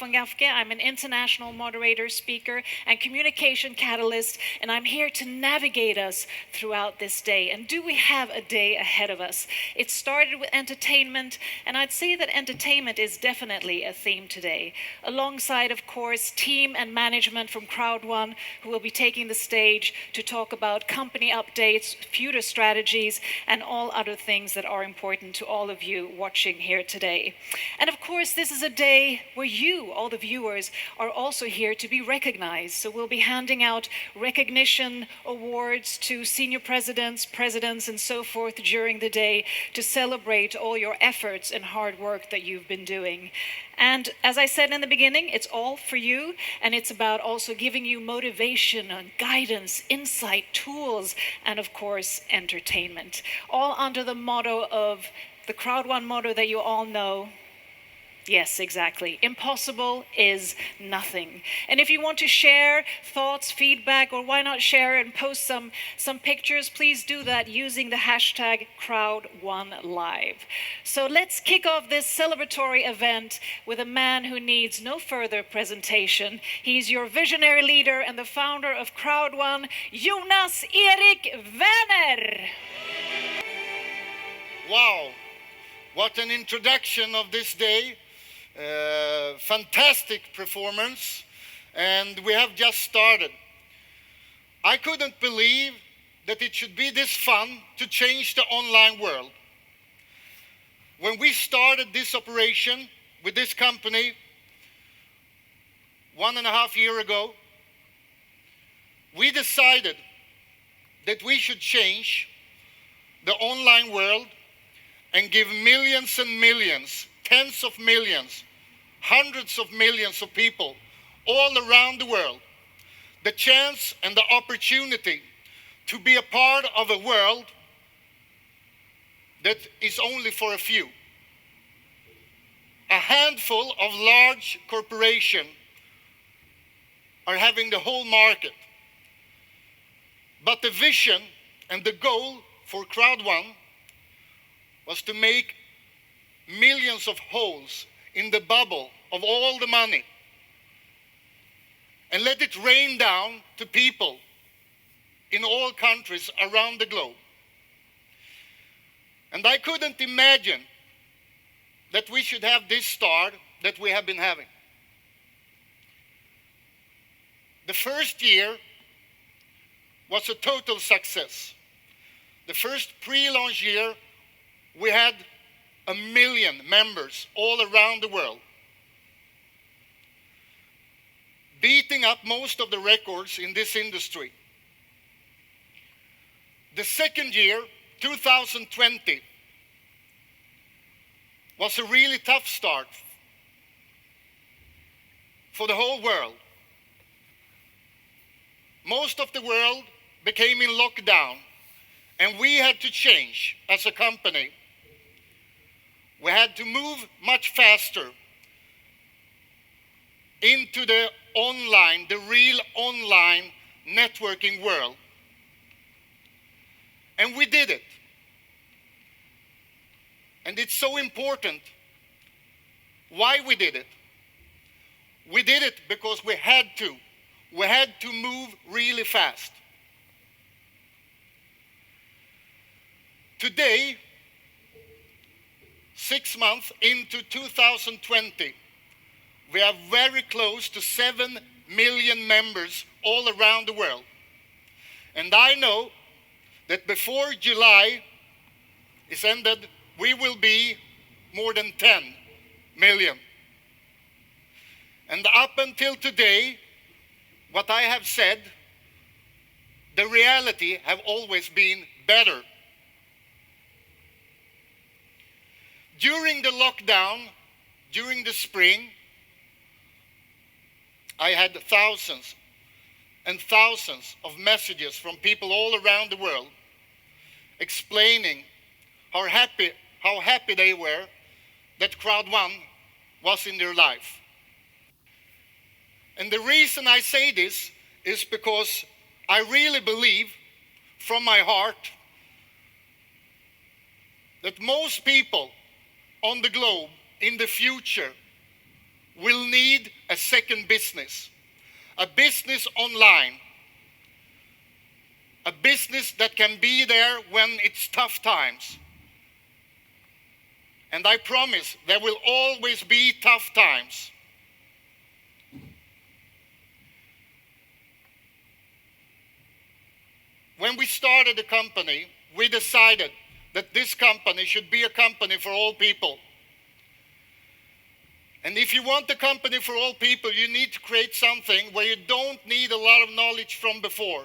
van Gafke. I'm an international moderator, speaker, and communication catalyst, and I'm here to navigate us throughout this day. And do we have a day ahead of us? It started with entertainment, and I'd say that entertainment is definitely a theme today, alongside, of course, team and management from Crowd1, who will be taking the stage to talk about company updates, future strategies, and all other things that are important to all of you watching here today. And of course, this is a day where you, all the viewers, are also here to be recognized. So we'll be handing out recognition awards to senior presidents, and so forth during the day to celebrate all your efforts and hard work that you've been doing. And as I said in the beginning, it's all for you, and it's about also giving you motivation and guidance, insight, tools, and of course, entertainment. All under the motto of the Crowd1 motto that you all know. Yes, exactly. Impossible is nothing. And if you want to share thoughts, feedback, or why not share and post some pictures, please do that using the hashtag Crowd1Live. So let's kick off this celebratory event with a man who needs no further presentation. He's your visionary leader and the founder of Crowd1, Jonas Erik Werner. Wow, what an introduction of this day. Fantastic performance, and we have just started. I couldn't believe that it should be this fun to change the online world. When we started this operation with this company 1.5 years ago, we decided that we should change the online world and give millions and millions, tens of millions, hundreds of millions of people all around the world the chance and the opportunity to be a part of a world that is only for a few. A handful of large corporations are having the whole market. But the vision and the goal for Crowd1 was to make millions of holes in the bubble of all the money and let it rain down to people in all countries around the globe. And I couldn't imagine that we should have this start that we have been having. The first year was a total success. The first pre-launch year, we had 1 million members all around the world, beating up most of the records in this industry. The second year, 2020, was a really tough start for the whole world. Most of the world became in lockdown, and we had to change as a company. We had to move much faster into the online, the real online networking world. And we did it. And it's so important why we did it. We did it because we had to. We had to move really fast. Today, 6 months into 2020, we are very close to 7 million members all around the world. And I know that before July is ended, we will be more than 10 million. And up until today, what I have said, the reality have always been better. During the lockdown, during the spring, I had thousands and thousands of messages from people all around the world explaining how happy they were that Crowd1 was in their life. And the reason I say this is because I really believe from my heart that most people on the globe in the future will need a second business. A business online. A business that can be there when it's tough times. And I promise there will always be tough times. When we started the company, we decided that this company should be a company for all people. And if you want a company for all people, you need to create something where you don't need a lot of knowledge from before.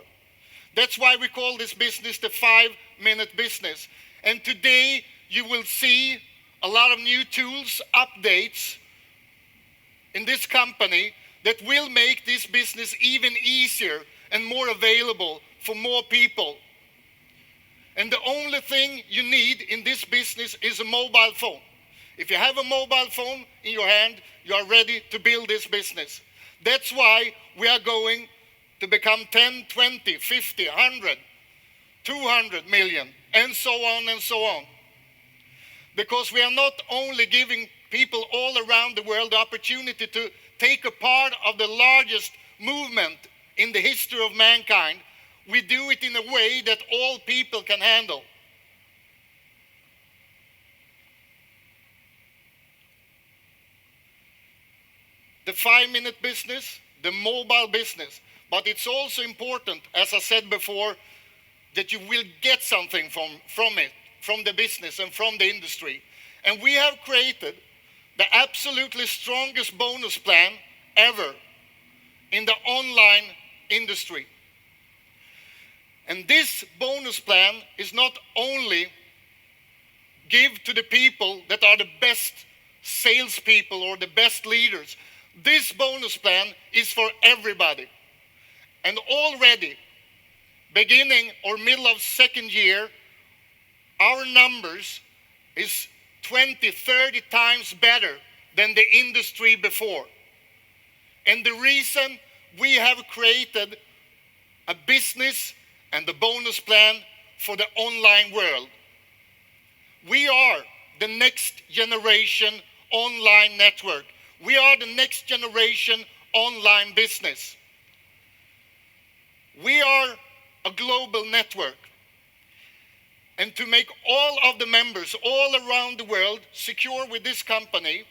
That's why we call this business the 5-minute business. And today you will see a lot of new tools, updates in this company that will make this business even easier and more available for more people. And the only thing you need in this business is a mobile phone. If you have a mobile phone in your hand, you are ready to build this business. That's why we are going to become 10, 20, 50, 100, 200 million, and so on and so on. Because we are not only giving people all around the world the opportunity to take a part of the largest movement in the history of mankind, we do it in a way that all people can handle. The 5-minute business, the mobile business. But it's also important, as I said before, that you will get something from it, from the business and from the industry. And we have created the absolutely strongest bonus plan ever in the online industry. And this bonus plan is not only give to the people that are the best salespeople or the best leaders. This bonus plan is for everybody. And already, beginning or middle of second year, our numbers is 20, 30 times better than the industry before. And the reason we have created a business and the bonus plan for the online world. We are the next generation online network. We are the next generation online business. We are a global network. And to make all of the members all around the world secure with this company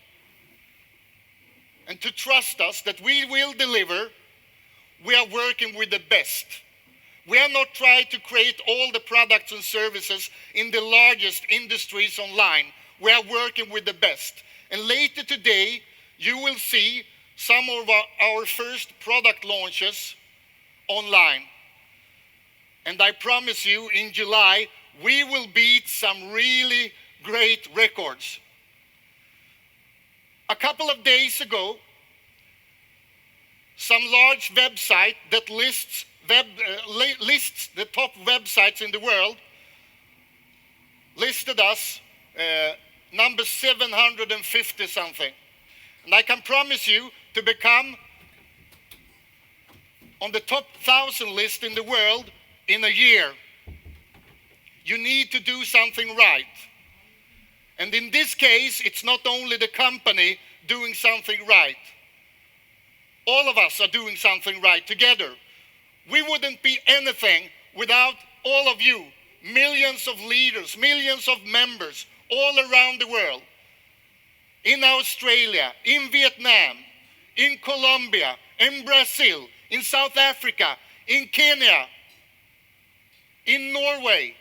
and to trust us that we will deliver, we are working with the best. We are not trying to create all the products and services in the largest industries online. We are working with the best. And later today, you will see some of our first product launches online. And I promise you, in July, we will beat some really great records. A couple of days ago, some large website that lists the top websites in the world listed us number 750 something. And I can promise you, to become on the top 1,000 list in the world in a year, you need to do something right. And in this case, it's not only the company doing something right. All of us are doing something right together. We wouldn't be anything without all of you, millions of leaders, millions of members all around the world. In Australia, in Vietnam, in Colombia, in Brazil, in South Africa, in Kenya, in Norway.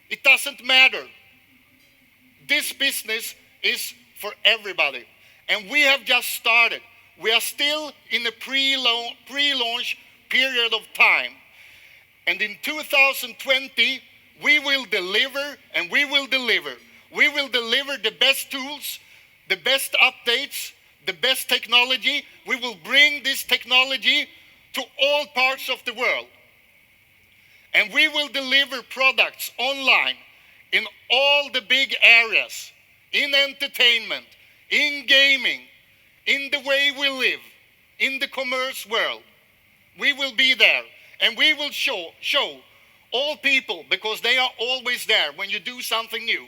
It doesn't matter. This business is for everybody. And we have just started. We are still in the pre-launch period of time. And in 2020, we will deliver and we will deliver. We will deliver the best tools, the best updates, the best technology. We will bring this technology to all parts of the world. And we will deliver products online in all the big areas, in entertainment, in gaming, in the way we live, in the commerce world. We will be there, and we will show all people, because they are always there when you do something new.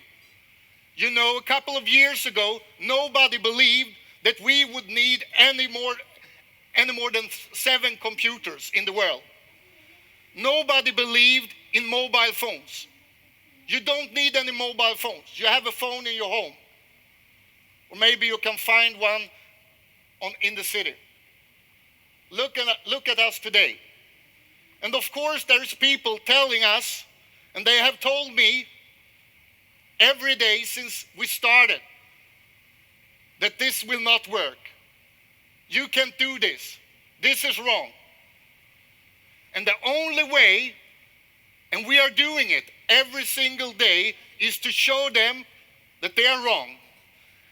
You know, a couple of years ago, nobody believed that we would need any more than 7 computers in the world. Nobody believed in mobile phones. You don't need any mobile phones. You have a phone in your home. Or maybe you can find one in the city. Look at us today. And of course there's people telling us, and they have told me every day since we started, that this will not work. You can't do this. This is wrong. And the only way, and we are doing it every single day, is to show them that they are wrong.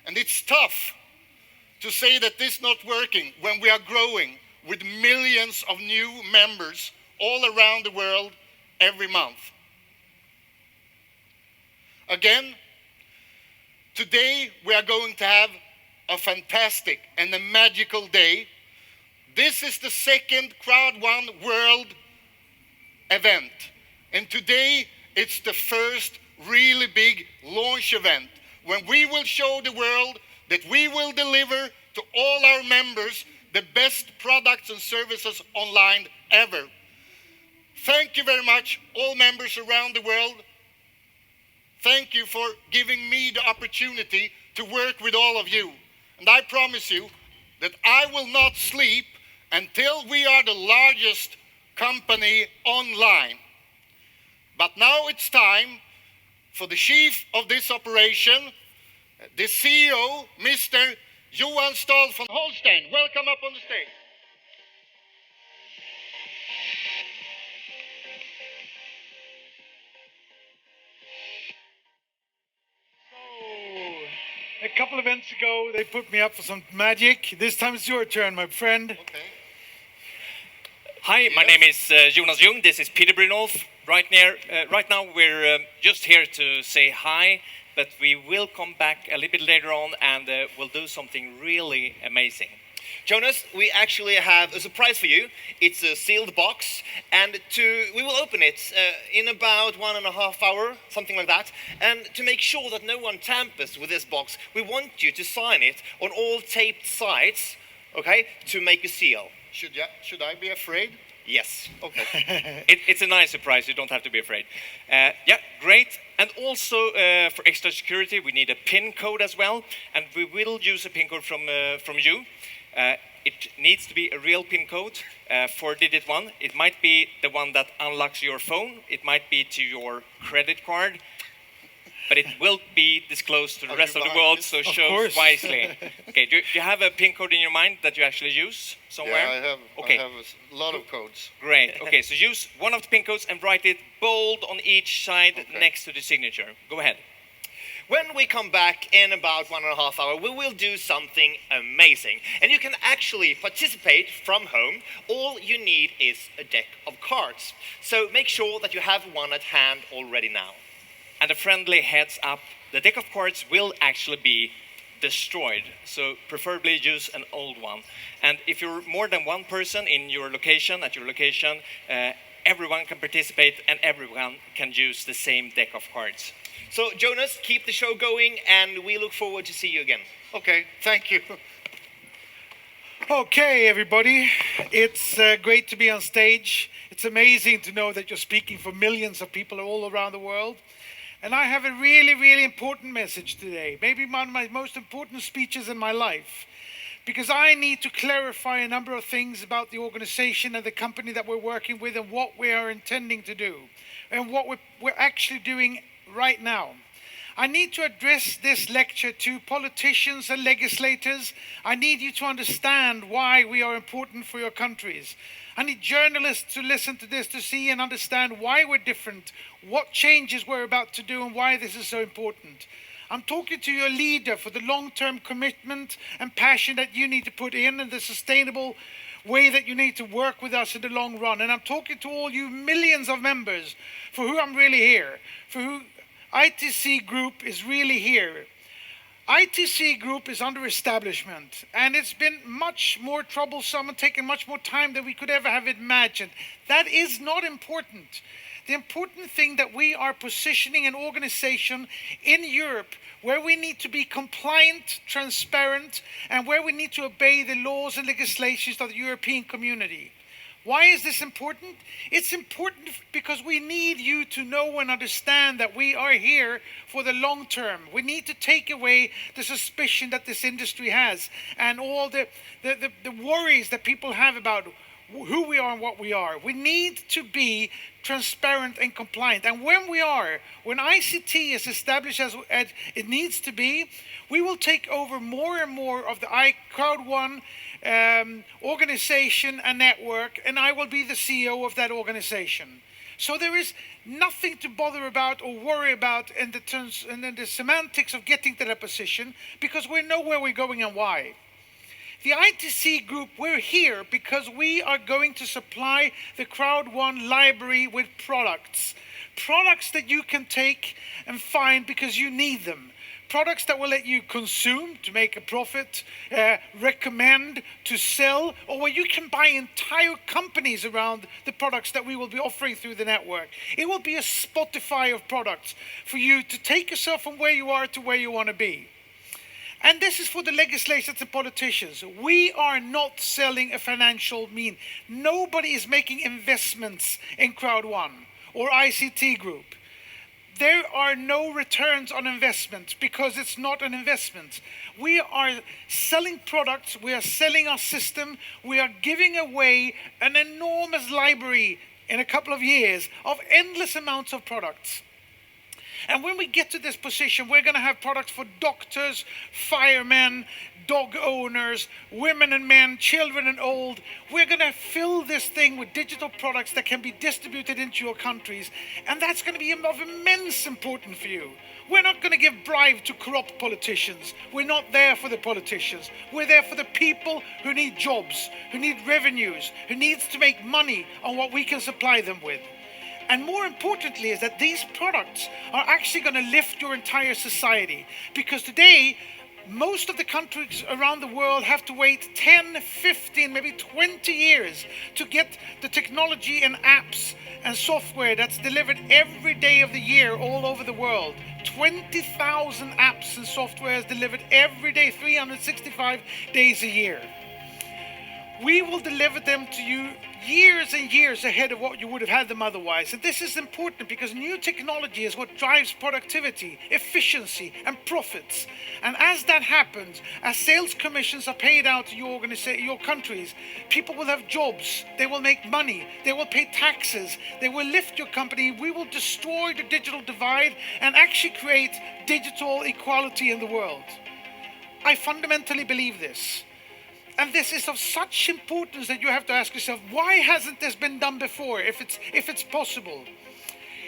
And it's tough to say that this is not working when we are growing with millions of new members all around the world every month. Again, today we are going to have a fantastic and a magical day. This is the second Crowd1 World event. And today it's the first really big launch event when we will show the world that we will deliver to all our members the best products and services online ever. Thank you very much, all members around the world. Thank you for giving me the opportunity to work with all of you. And I promise you that I will not sleep until we are the largest company online. But now it's time for the chief of this operation, the CEO, Mr. Johan Stahl von Holstein. Welcome up on the stage. A couple of events ago, they put me up for some magic. This time it's your turn, my friend. Okay. Hi, my name is Jonas Jung. This is Peter Brynolf. Right now, we're just here to say hi, but we will come back a little bit later on and we'll do something really amazing. Jonas, we actually have a surprise for you. It's a sealed box, and we will open it in about 1.5 hours, something like that. And to make sure that no one tampers with this box, we want you to sign it on all taped sides, okay, to make a seal. Should I be afraid? Yes. Okay. It's a nice surprise. You don't have to be afraid. Yeah, great. And also for extra security, we need a PIN code as well, and we will use a PIN code from you. It needs to be a real PIN code, 4-digit one. It might be the one that unlocks your phone. It might be to your credit card. But it will be disclosed to the rest of the world, so choose wisely. Okay, do you have a PIN code in your mind that you actually use somewhere? Yeah, I have. Okay. I have a lot of codes. Great. Okay, so use one of the PIN codes and write it bold on each side next to the signature. Go ahead. When we come back in about 1.5 hours, we will do something amazing. And you can actually participate from home. All you need is a deck of cards. So make sure that you have one at hand already now. And a friendly heads up, the deck of cards will actually be destroyed. So preferably use an old one. And if you're more than one person in your location, everyone can participate and everyone can use the same deck of cards. So Jonas, keep the show going and we look forward to see you again. Okay, thank you. Okay, everybody. It's great to be on stage. It's amazing to know that you're speaking for millions of people all around the world. And I have a really, really important message today. Maybe one of my most important speeches in my life. Because I need to clarify a number of things about the organization and the company that we're working with and what we are intending to do. And what we're actually doing right now. I need to address this lecture to politicians and legislators. I need you to understand why we are important for your countries. I need journalists to listen to this to see and understand why we're different, what changes we're about to do and why this is so important. I'm talking to your leader for the long-term commitment and passion that you need to put in and the sustainable way that you need to work with us in the long run. And I'm talking to all you millions of members for who I'm really here, for who ITC Group is really here. ITC Group is under establishment, and it's been much more troublesome and taken much more time than we could ever have imagined. That is not important. the important thing that we are positioning an organization in Europe where we need to be compliant, transparent, and where we need to obey the laws and legislations of the European community. Why is this important? It's important because we need you to know and understand that we are here for the long term. We need to take away the suspicion that this industry has and all the worries that people have about who we are and what we are. We need to be transparent and compliant. And when ICT is established as it needs to be, we will take over more and more of the Crowd1 organization and network, and I will be the CEO of that organization. So there is nothing to bother about or worry about in the semantics of getting to that position, because we know where we're going and why. The ITC group, we're here because we are going to supply the Crowd1 library with products. Products that you can take and find because you need them. Products that will let you consume to make a profit, recommend to sell, or where you can buy entire companies around the products that we will be offering through the network. It will be a Spotify of products for you to take yourself from where you are to where you want to be. And this is for the legislators and politicians. We are not selling a financial mean. Nobody is making investments in Crowd1 or ICT Group. There are no returns on investment because it's not an investment. We are selling products, we are selling our system, we are giving away an enormous library in a couple of years of endless amounts of products. And when we get to this position, we're going to have products for doctors, firemen, dog owners, women and men, children and old. We're going to fill this thing with digital products that can be distributed into your countries. And that's going to be of immense importance for you. We're not going to give bribe to corrupt politicians. We're not there for the politicians. We're there for the people who need jobs, who need revenues, who needs to make money on what we can supply them with. And more importantly is that these products are actually going to lift your entire society. Because today, most of the countries around the world have to wait 10, 15, maybe 20 years to get the technology and apps and software that's delivered every day of the year all over the world. 20,000 apps and software is delivered every day, 365 days a year. We will deliver them to you years and years ahead of what you would have had them otherwise. And this is important because new technology is what drives productivity, efficiency, and profits. And as that happens, as sales commissions are paid out to your countries, people will have jobs, they will make money, they will pay taxes, they will lift your company, we will destroy the digital divide and actually create digital equality in the world. I fundamentally believe this. And this is of such importance that you have to ask yourself, why hasn't this been done before, if it's possible?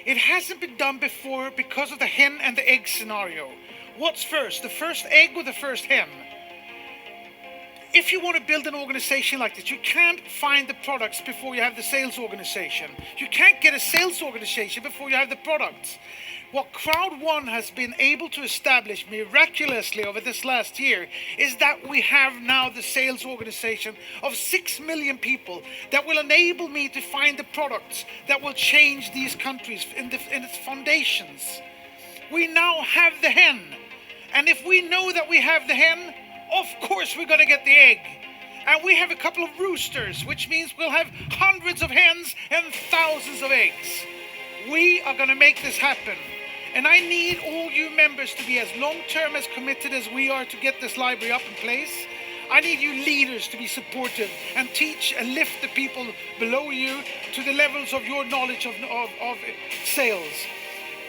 It hasn't been done before because of the hen and the egg scenario. What's first, the first egg or the first hen? If you want to build an organization like this, you can't find the products before you have the sales organization. You can't get a sales organization before you have the products. What Crowd1 has been able to establish miraculously over this last year is that we have now the sales organization of 6 million people that will enable me to find the products that will change these countries in its foundations. We now have the hen. And if we know that we have the hen, of course we're going to get the egg. And we have a couple of roosters, which means we'll have hundreds of hens and thousands of eggs. We are going to make this happen. And I need all you members to be as long-term, as committed as we are to get this library up in place. I need you leaders to be supportive and teach and lift the people below you to the levels of your knowledge of sales.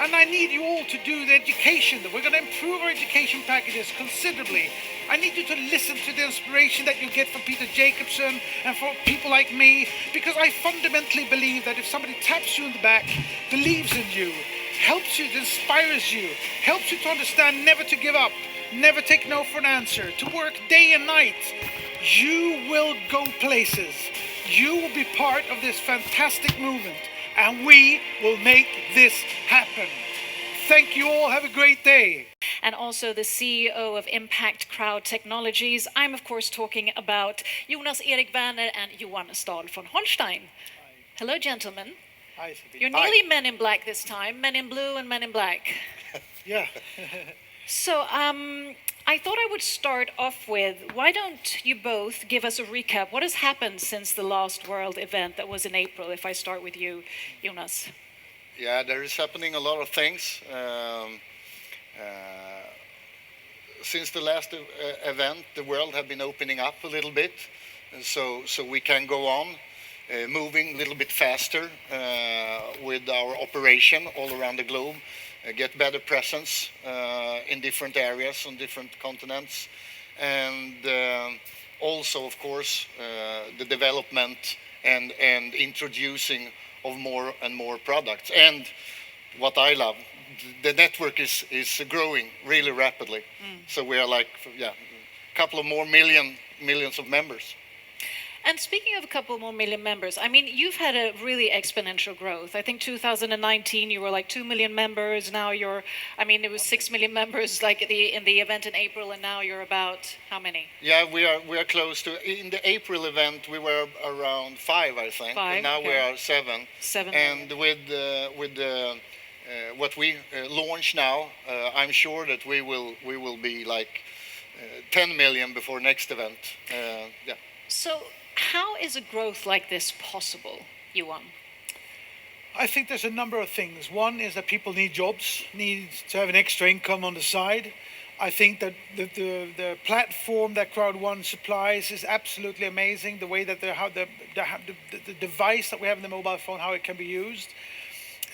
And I need you all to do the education. We're going to improve our education packages considerably. I need you to listen to the inspiration that you get from Peter Jacobson and from people like me, because I fundamentally believe that if somebody taps you in the back, believes in you, helps you, inspires you, helps you to understand never to give up, never take no for an answer, to work day and night, you will go places. You will be part of this fantastic movement, and we will make this happen. Thank you all. Have a great day. And also the CEO of Impact Crowd Technologies. I'm of course talking about Jonas Erik Werner and Johan Stahl von Holstein. Hello, gentlemen. ICT. You're nearly Men in Black this time, Men in Blue and Men in Black. Yeah. So I thought I would start off with, why don't you both give us a recap? What has happened since the last World event that was in April? If I start with you, Jonas. Yeah, there is happening a lot of things. Since the last event, the world have been opening up a little bit, and so we can go on moving a little bit faster with our operation all around the globe, get better presence in different areas on different continents, and also, of course, the development and introducing of more and more products. And what I love, the network is growing really rapidly. So we are like, a couple of more millions of members. And speaking of a couple more million members, I mean, you've had a really exponential growth. I think 2019 you were like 2 million members. Now you're, I mean, it was 6 million members like in the event in April, and now you're about how many? Yeah, we are close to. In the April event, we were around 5, I think. 5, and now okay. we are 7. 7 And million. with what we launch now, I'm sure that we will be like 10 million before next event. Yeah. So how is a growth like this possible, Johan? I think there's a number of things. One is that people need jobs, need to have an extra income on the side. I think that the platform that Crowd1 supplies is absolutely amazing. The way that the device that we have in the mobile phone, how it can be used.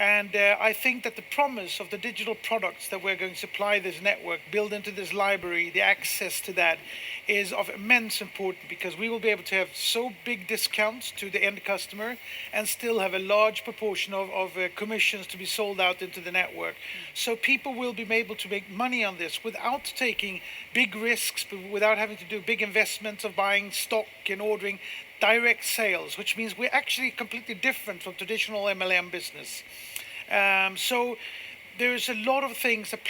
And I think that the promise of the digital products that we're going to supply this network, build into this library, the access to that is of immense importance, because we will be able to have so big discounts to the end customer and still have a large proportion of commissions to be sold out into the network. So people will be able to make money on this without taking big risks, without having to do big investments of buying stock and ordering. Direct sales, which means we're actually completely different from traditional MLM business. So there's a lot of things that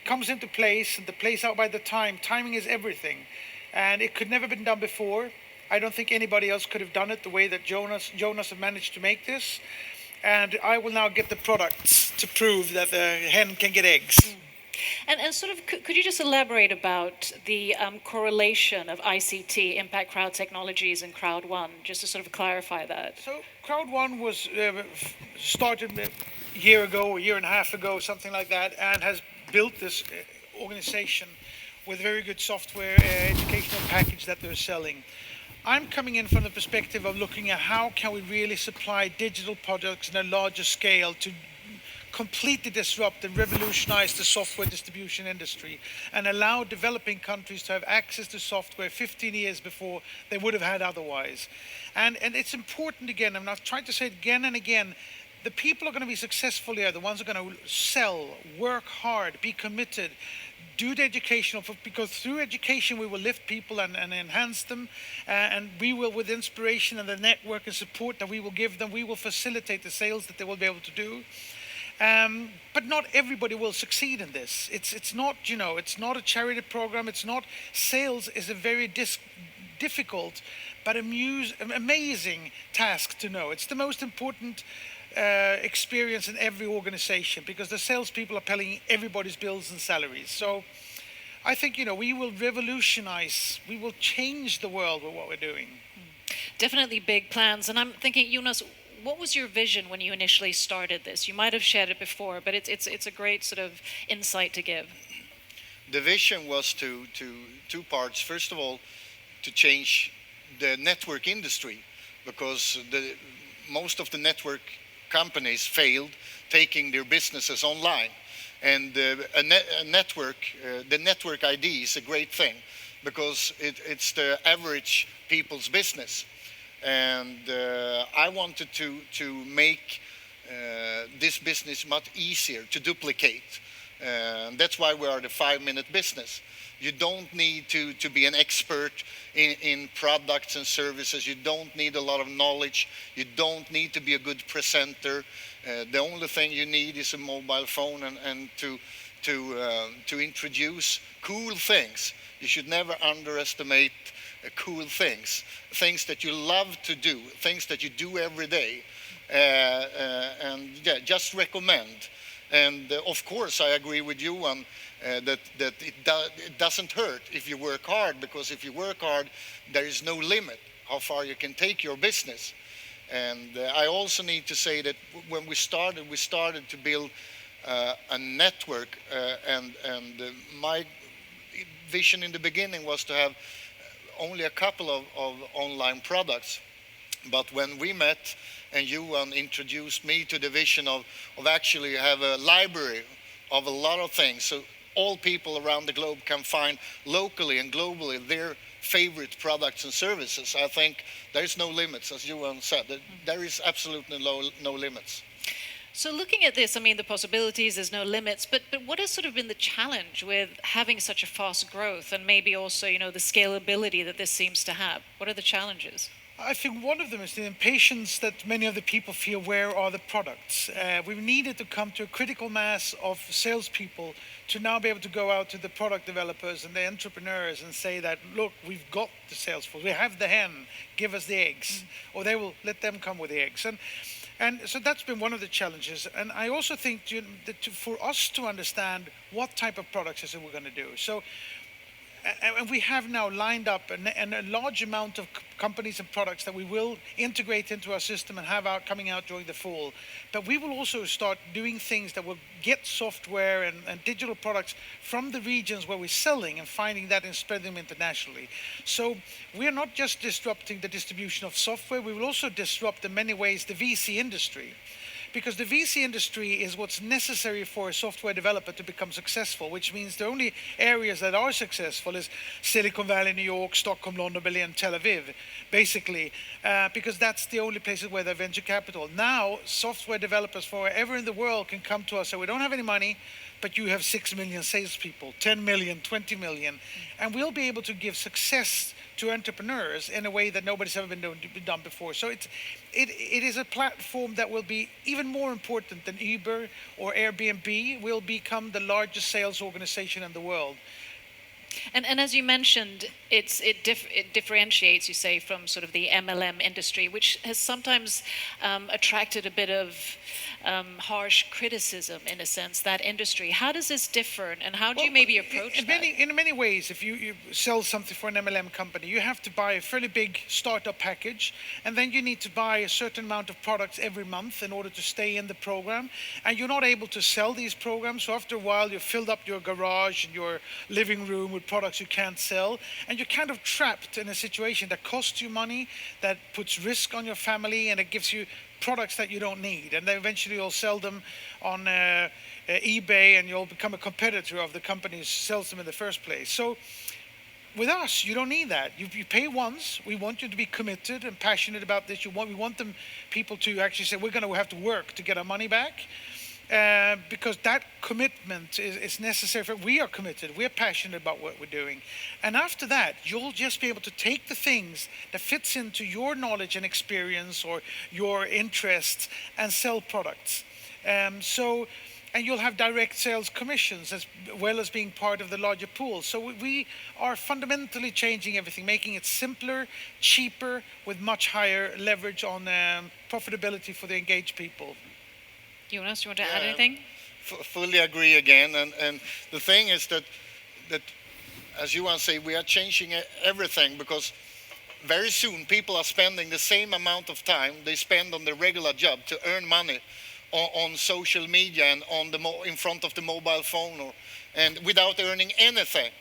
comes into place, and the plays out by the time. Timing is everything, and it could never been done before. I don't think anybody else could have done it the way that Jonas have managed to make this. And I will now get the products to prove that the hen can get eggs. And sort of, could you just elaborate about the correlation of ICT, Impact Crowd Technologies, and Crowd1, just to sort of clarify that? So Crowd1 was started a year ago, a year and a half ago, something like that, and has built this organization with very good software educational package that they're selling. I'm coming in from the perspective of looking at how can we really supply digital products in a larger scale to completely disrupt and revolutionize the software distribution industry and allow developing countries to have access to software 15 years before they would have had otherwise. And it's important, again, I'm not trying to say it again and again, the people are going to be successful here, the ones who are going to sell, work hard, be committed, do the educational, because through education we will lift people and enhance them, and we will, with inspiration and the network and support that we will give them, we will facilitate the sales that they will be able to do. But not everybody will succeed in this. It's not, it's not a charity program. It's not. Sales is a very difficult but amazing task to know. It's the most important experience in every organization, because the salespeople are paying everybody's bills and salaries. So I think, we will revolutionize, we will change the world with what we're doing. Definitely big plans. And I'm thinking, Jonas, what was your vision when you initially started this? You might have shared it before, but it's a great sort of insight to give. The vision was to two parts. First of all, to change the network industry, because most of the network companies failed taking their businesses online. And a network, the network ID is a great thing, because it's the average people's business. And I wanted to make this business much easier to duplicate. That's why we are the 5-minute business. You don't need to be an expert in products and services. You don't need a lot of knowledge. You don't need to be a good presenter. The only thing you need is a mobile phone and to introduce cool things. You should never underestimate cool things that you love to do, things that you do every day. and yeah, just recommend. And of course, I agree with you on that it doesn't hurt if you work hard, because if you work hard, there is no limit how far you can take your business. And I also need to say that when we started to build a network, and my vision in the beginning was to have only a couple of online products. But when we met and Johan introduced me to the vision of actually have a library of a lot of things, so all people around the globe can find locally and globally their favorite products and services, I think there's no limits, as Johan said. There is absolutely no limits. So looking at this, I mean, the possibilities, there's no limits, but what has sort of been the challenge with having such a fast growth, and maybe also, you know, the scalability that this seems to have? What are the challenges? I think one of them is the impatience that many of the people feel, where are the products? We've needed to come to a critical mass of salespeople to now be able to go out to the product developers and the entrepreneurs and say that, look, we've got the sales force, we have the hen, give us the eggs, or they will let them come with the eggs. And so that's been one of the challenges. And I also think that for us to understand what type of products is it we're going to do. So, and we have now lined up a large amount of companies and products that we will integrate into our system and have coming out during the fall. But we will also start doing things that will get software and digital products from the regions where we're selling and finding that and spread them internationally. So we're not just disrupting the distribution of software, we will also disrupt in many ways the VC industry. Because the VC industry is what's necessary for a software developer to become successful, which means the only areas that are successful is Silicon Valley, New York, Stockholm, London, Berlin, Tel Aviv, basically, because that's the only places where they have venture capital. Now, software developers from wherever in the world can come to us and say, we don't have any money, but you have 6 million salespeople, 10 million, 20 million, and we'll be able to give success to entrepreneurs in a way that nobody's ever been done before. So it is a platform that will be even more important than Uber or Airbnb, will become the largest sales organization in the world. And as you mentioned, it differentiates, you say, from sort of the MLM industry, which has sometimes attracted a bit of harsh criticism, in a sense, that industry. How does this differ, and how do you maybe approach that? In many ways, if you sell something for an MLM company, you have to buy a fairly big startup package, and then you need to buy a certain amount of products every month in order to stay in the program, and you're not able to sell these programs, so after a while you've filled up your garage and your living room with products you can't sell, and you're kind of trapped in a situation that costs you money, that puts risk on your family, and it gives you products that you don't need, and then eventually you'll sell them on eBay, and you'll become a competitor of the company who sells them in the first place. So with us, you don't need that. You pay once. We want you to be committed and passionate about this. We want people to actually say, we're going to have to work to get our money back. Because that commitment is necessary. We are committed, we're passionate about what we're doing. And after that, you'll just be able to take the things that fits into your knowledge and experience or your interests and sell products. And you'll have direct sales commissions as well as being part of the larger pool. So we are fundamentally changing everything, making it simpler, cheaper, with much higher leverage on profitability for the engaged people. Jonas, do you want to add anything? Fully agree again. And the thing is that as Johan said, we are changing everything, because very soon people are spending the same amount of time they spend on their regular job to earn money on social media and in front of the mobile phone, and without earning anything.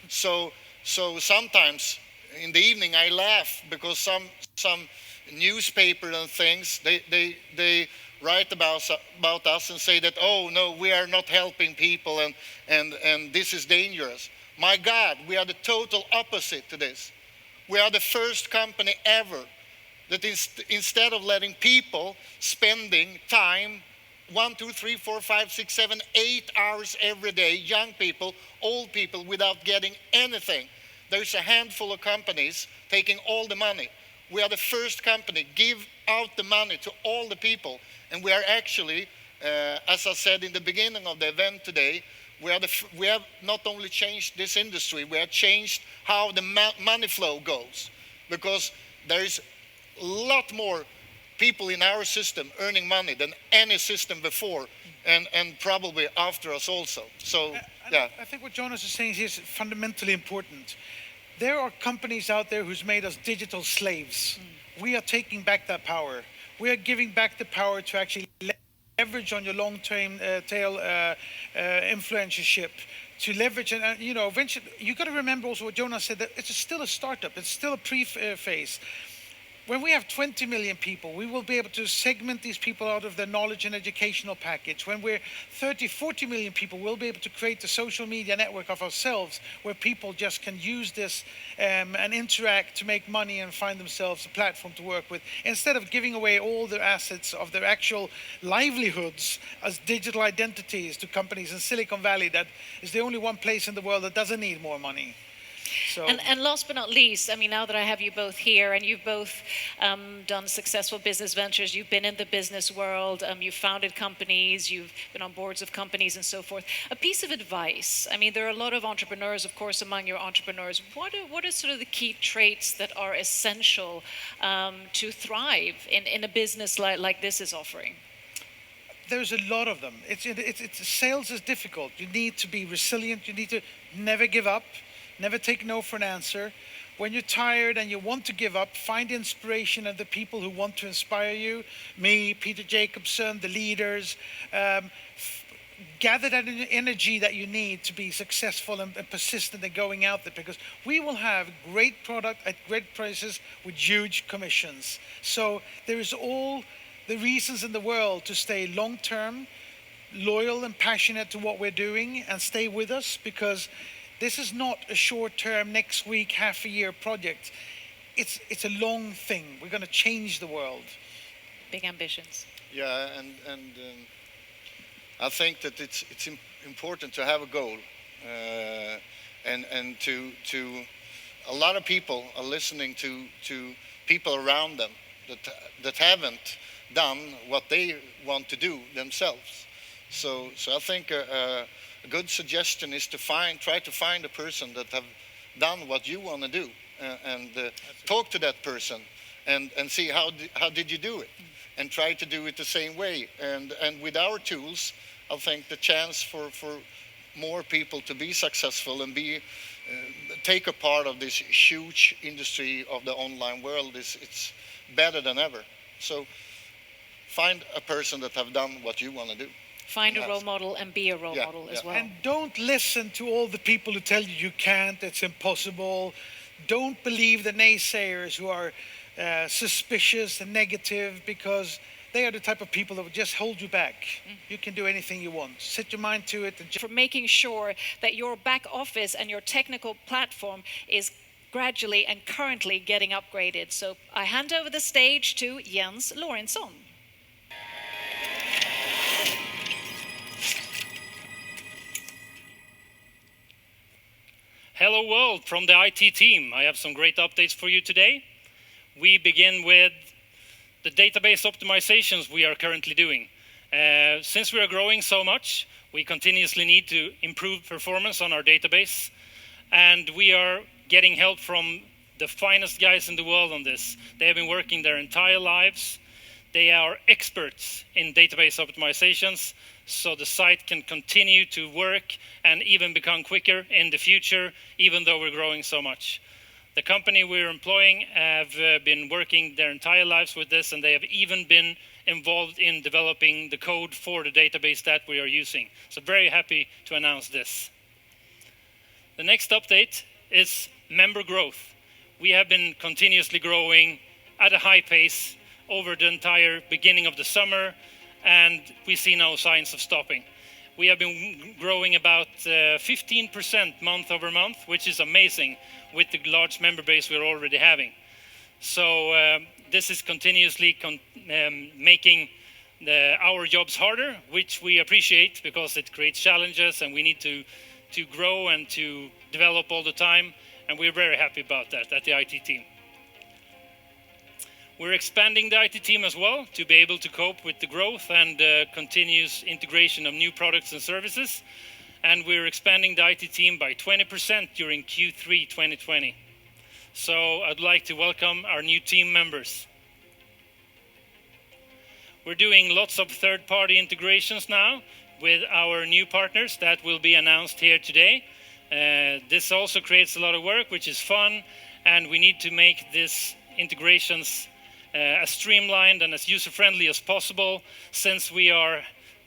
So sometimes in the evening I laugh because some newspaper and things, they write about us and say that, oh no, we are not helping people and this is dangerous. My God, we are the total opposite to this. We are the first company ever that instead of letting people spending time 1, 2, 3, 4, 5, 6, 7, 8 hours every day, young people, old people, without getting anything. There's a handful of companies taking all the money. We are the first company give out the money to all the people, and we are actually, as I said in the beginning of the event today, we have not only changed this industry, we have changed how the money flow goes, because there is a lot more people in our system earning money than any system before, and probably after us also. So, yeah. I think what Jonas is saying here is fundamentally important. There are companies out there who's made us digital slaves. We are taking back that power. We are giving back the power to actually leverage on your long-term tail influencership, to leverage, and eventually you got to remember also what Jonas said, that it's still a startup, it's still a pre-phase. When we have 20 million people, we will be able to segment these people out of their knowledge and educational package. When we're 30, 40 million people, we'll be able to create a social media network of ourselves where people just can use this and interact to make money and find themselves a platform to work with, instead of giving away all their assets of their actual livelihoods as digital identities to companies in Silicon Valley that is the only one place in the world that doesn't need more money. So. And last but not least, I mean, now that I have you both here, and you've both done successful business ventures, you've been in the business world, you've founded companies, you've been on boards of companies and so forth. A piece of advice, I mean, there are a lot of entrepreneurs, of course, among your entrepreneurs. What are sort of the key traits that are essential to thrive in a business like this is offering? There's a lot of them. Sales is difficult. You need to be resilient. You need to never give up. Never take no for an answer. When you're tired and you want to give up, find inspiration in the people who want to inspire you. Me, Peter Jacobson, the leaders. Gather that energy that you need to be successful and persistent in going out there, because we will have great product at great prices with huge commissions. So there is all the reasons in the world to stay long-term, loyal and passionate to what we're doing, and stay with us, because this is not a short-term, next week, half a year project. It's a long thing. We're going to change the world. Big ambitions. Yeah, and I think that it's important to have a goal, and to a lot of people are listening to people around them that haven't done what they want to do themselves. So I think a good suggestion is to try to find a person that have done what you want to do, and talk to that person and see how did you do it, and try to do it the same way. And with our tools, I think the chance for more people to be successful and take a part of this huge industry of the online world it's better than ever. So find a person that have done what you want to do. Find a role model and be a role model as well. And don't listen to all the people who tell you can't, it's impossible. Don't believe the naysayers who are suspicious and negative, because they are the type of people that will just hold you back. You can do anything you want. Set your mind to it. And for making sure that your back office and your technical platform is gradually and currently getting upgraded. So I hand over the stage to Jens Lorentzon. Hello world from the IT team. I have some great updates for you today. We begin with the database optimizations we are currently doing. Since we are growing so much, we continuously need to improve performance on our database, and we are getting help from the finest guys in the world on this. They have been working their entire lives. They are experts in database optimizations, so the site can continue to work and even become quicker in the future, even though we're growing so much. The company we're employing have been working their entire lives with this, and they have even been involved in developing the code for the database that we are using. So very happy to announce this. The next update is member growth. We have been continuously growing at a high pace over the entire beginning of the summer, and we see no signs of stopping. We have been growing about 15% month over month, which is amazing with the large member base we're already having. So this is continuously making our jobs harder, which we appreciate because it creates challenges and we need to grow and to develop all the time. And we're very happy about that at the IT team. We're expanding the IT team as well to be able to cope with the growth and continuous integration of new products and services. And we're expanding the IT team by 20% during Q3 2020. So I'd like to welcome our new team members. We're doing lots of third-party integrations now with our new partners that will be announced here today. This also creates a lot of work, which is fun, and we need to make these integrations as streamlined and as user-friendly as possible. Since we are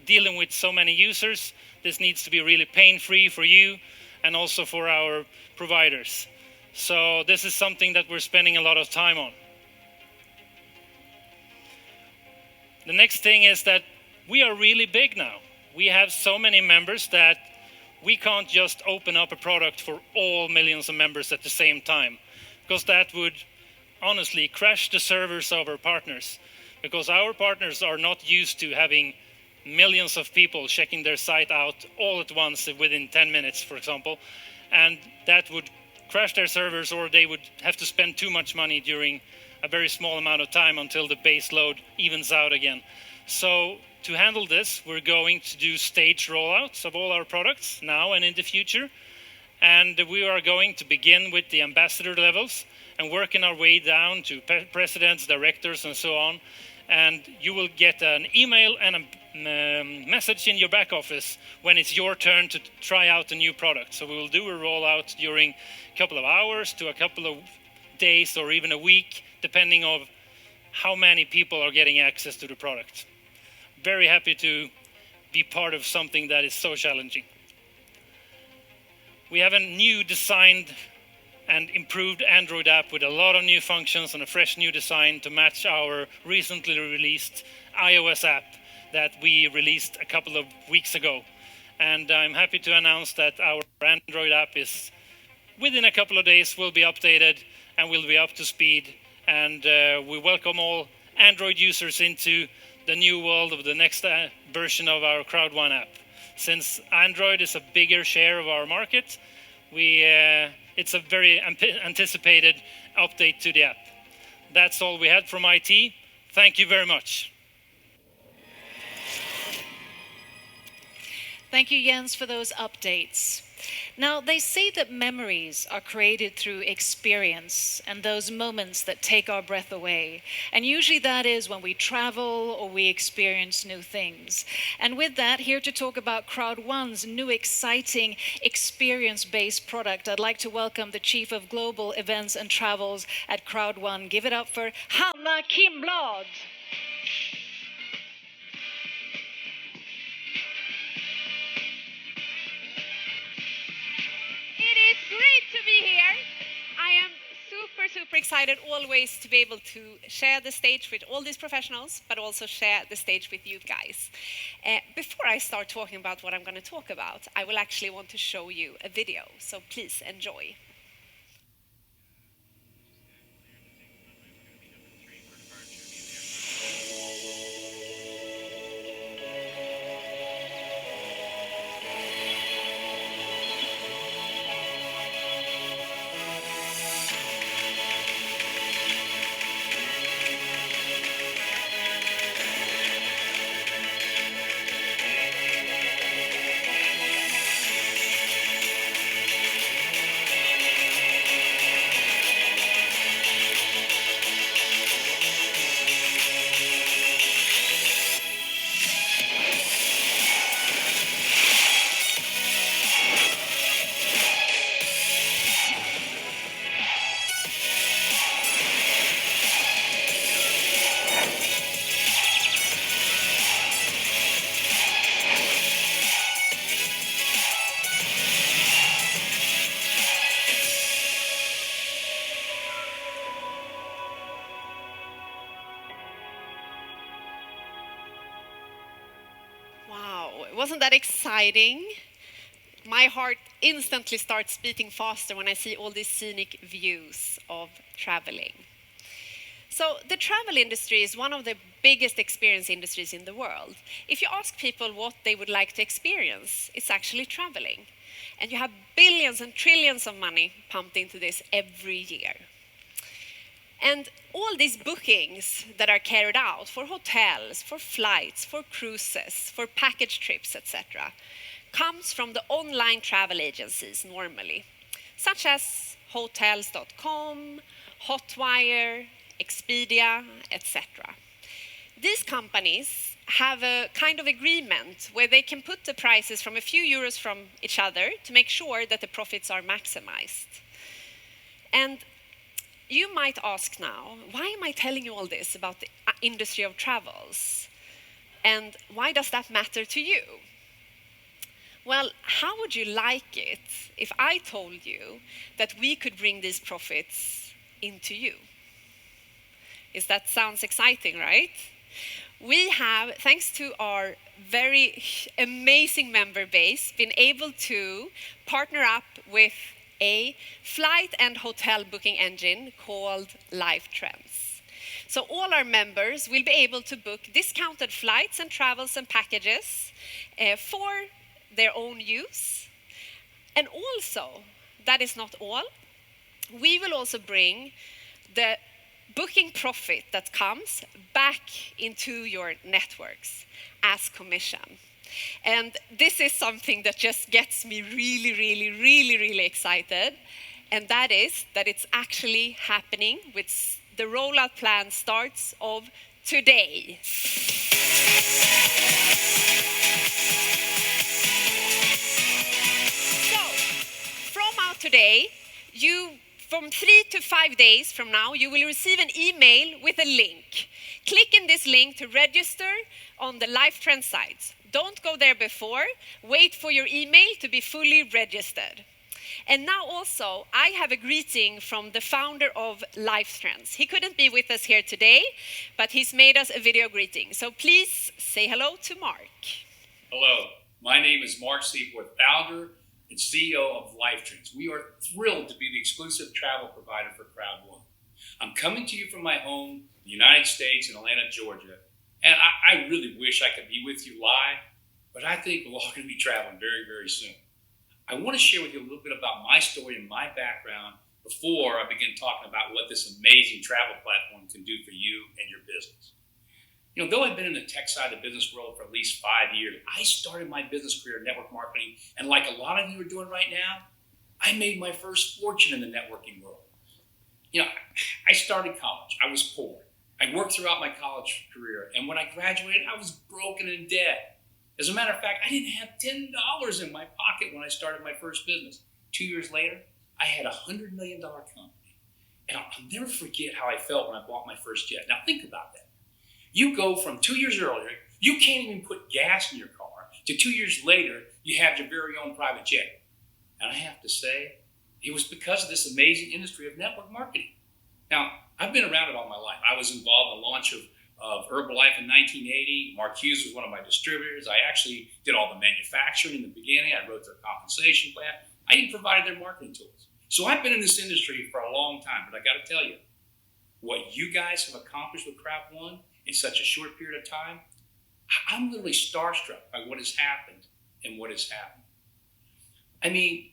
dealing with so many users, this needs to be really pain-free for you and also for our providers. So this is something that we're spending a lot of time on. The next thing is that we are really big now. We have so many members that we can't just open up a product for all millions of members at the same time, because that would honestly crash the servers of our partners, because our partners are not used to having millions of people checking their site out all at once within 10 minutes, for example, and that would crash their servers, or they would have to spend too much money during a very small amount of time until the base load evens out again. So to handle this, we're going to do stage rollouts of all our products now and in the future. And we are going to begin with the ambassador levels and working our way down to presidents, directors, and so on. And you will get an email and a message in your back office when it's your turn to try out a new product. So we will do a rollout during a couple of hours to a couple of days or even a week, depending on how many people are getting access to the product. Very happy to be part of something that is so challenging. We have a new designed and improved Android app with a lot of new functions and a fresh new design to match our recently released iOS app that we released a couple of weeks ago. And I'm happy to announce that our Android app is, within a couple of days, will be updated and will be up to speed. And we welcome all Android users into the new world of the next version of our Crowd1 app. Since Android is a bigger share of our market, it's a very anticipated update to the app. That's all we had from IT. Thank you very much. Thank you, Jens, for those updates. Now, they say that memories are created through experience and those moments that take our breath away. And usually that is when we travel or we experience new things. And with that, here to talk about Crowd1's new exciting experience-based product, I'd like to welcome the Chief of Global Events and Travels at Crowd1. Give it up for Hanna Kimblad. Great to be here. I am super excited always to be able to share the stage with all these professionals, but also share the stage with you guys. Before I start talking about what I'm going to talk about, I will actually want to show you a video, so please enjoy. Wasn't that exciting? My heart instantly starts beating faster when I see all these scenic views of traveling. So the travel industry is one of the biggest experience industries in the world. If you ask people what they would like to experience, it's actually traveling. And you have billions and trillions of money pumped into this every year. And all these bookings that are carried out for hotels, for flights, for cruises, for package trips, etc., comes from the online travel agencies normally, such as Hotels.com, Hotwire, Expedia, etc. these companies have a kind of agreement where they can put the prices from a few euros from each other to make sure that the profits are maximized. And you might ask now, why am I telling you all this about the industry of travels? And why does that matter to you? Well, how would you like it if I told you that we could bring these profits into you? That sounds exciting, right? We have, thanks to our very amazing member base, been able to partner up with a flight and hotel booking engine called LifeTRNDS. So all our members will be able to book discounted flights and travels and packages for their own use. And also, that is not all, we will also bring the booking profit that comes back into your networks as commission. And this is something that just gets me really excited. And that is that it's actually happening with the rollout plan starts of today. So, from out today, from 3 to 5 days from now, you will receive an email with a link. Click in this link to register on the LifeTRNDS sites. Don't go there before. Wait for your email to be fully registered. And now also, I have a greeting from the founder of LifeTRNDS. He couldn't be with us here today, but he's made us a video greeting. So please say hello to Mark. Hello, my name is Mark Seaforth, founder and CEO of LifeTRNDS. We are thrilled to be the exclusive travel provider for Crowd1. I'm coming to you from my home, the United States in Atlanta, Georgia. And I really wish I could be with you live, but I think we're all going to be traveling very soon. I want to share with you a little bit about my story and my background before I begin talking about what this amazing travel platform can do for you and your business. You know, though I've been in the tech side of the business world for at least 5 years, I started my business career in network marketing, and like a lot of you are doing right now, I made my first fortune in the networking world. You know, I started college. I was poor. I worked throughout my college career, and when I graduated, I was broken in debt. As a matter of fact, I didn't have $10 in my pocket when I started my first business. 2 years later, I had a $100 million company. And I'll never forget how I felt when I bought my first jet. Now think about that. You go from 2 years earlier, you can't even put gas in your car, to 2 years later, you have your very own private jet. And I have to say, it was because of this amazing industry of network marketing. Now, I've been around it all my life. I was involved in the launch of Herbalife in 1980. Mark Hughes was one of my distributors. I actually did all the manufacturing in the beginning. I wrote their compensation plan. I even provided their marketing tools. So I've been in this industry for a long time, but I got to tell you, what you guys have accomplished with Crowd1 in such a short period of time, I'm literally starstruck by what has happened and what has happened. I mean,